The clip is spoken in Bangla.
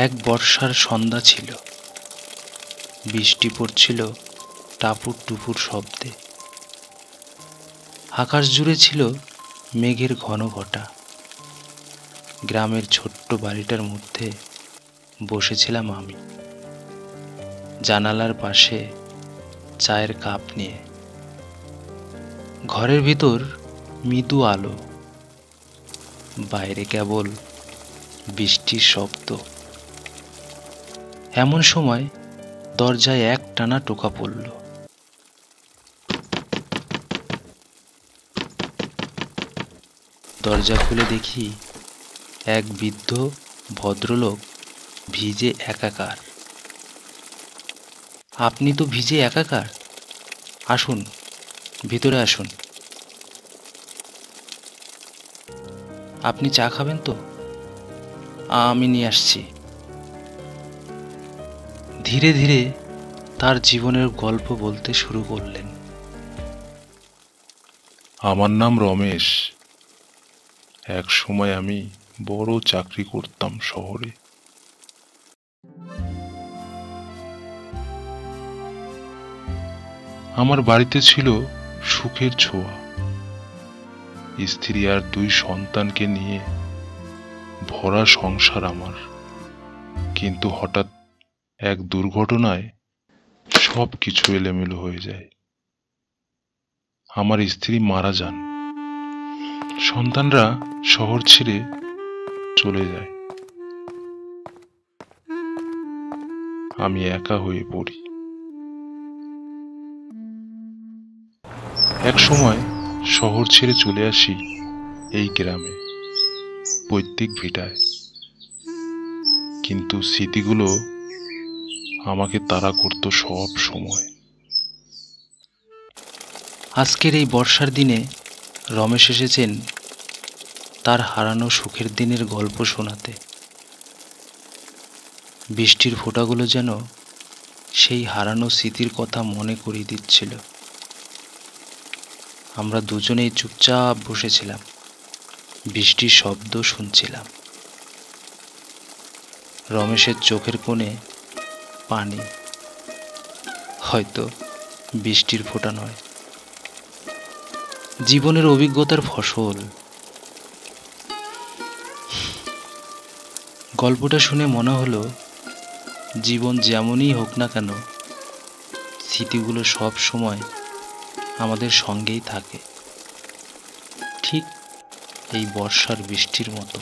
এক বর্ষার সন্ধ্যা ছিল। বৃষ্টি পড়ছিল টাপুর টুপুর শব্দে। আকাশ জুড়ে ছিল মেঘের ঘন ঘটা। গ্রামের ছোট্ট বাড়িটার মধ্যে বসেছিলাম আমি, জানালার পাশে চায়ের কাপ নিয়ে। ঘরের ভিতর মৃদু আলো, বাইরে কেবল বৃষ্টির শব্দ। এমন সময় দরজায় একটানা টোকা পড়ল। দরজা খুলে দেখি এক বৃদ্ধ ভদ্রলোক ভিজে একাকার। আপনি তো ভিজে একাকার, আসুন ভিতরে আসুন। আপনি চা খাবেন তো? আমি নিয়ে আসছি। ধীরে ধীরে তার জীবনের গল্প বলতে শুরু করলেন। আমার নাম রমেশ। এক সময় আমি বড় চাকরি করতাম শহরে। আমার বাড়িতে ছিল সুখের ছোঁয়া। স্ত্রী আর 2 সন্তানকে নিয়ে ভরা সংসার আমার। কিন্তু হঠাৎ এক দুর্ঘটনায় সব কিছু এলোমেলো হয়ে যায়। আমার স্ত্রী মারা যান, সন্তানরা শহর ছেড়ে চলে যায়। আমি একা হয়ে পড়ি। এক সময় শহর ছেড়ে চলে আসি এই গ্রামে, পৈতৃক ভিটায়। কিন্তু স্মৃতিগুলো আমাকে তাড়া করতো সব সময়। আজকের এই বর্ষার দিনে রমেশ এসেছেন তার হারানো সুখের দিনের গল্প শোনাতে। বৃষ্টির ফোঁটাগুলো যেন সেই হারানো স্মৃতির কথা মনে করিয়ে দিচ্ছিল। আমরা দুজনেই চুপচাপ বসেছিলাম, বৃষ্টির শব্দ শুনছিলাম। রমেশের চোখের কোণে পানি, হয়তো বৃষ্টির ফোঁটা নয়, জীবনের অভিজ্ঞতার ফসল। গল্পটা শুনে মনে হলো, জীবন যেমনই হোক না কেন, স্মৃতিগুলো সব সময় আমাদের সঙ্গেই থাকে, ঠিক এই বর্ষার বৃষ্টির মতো।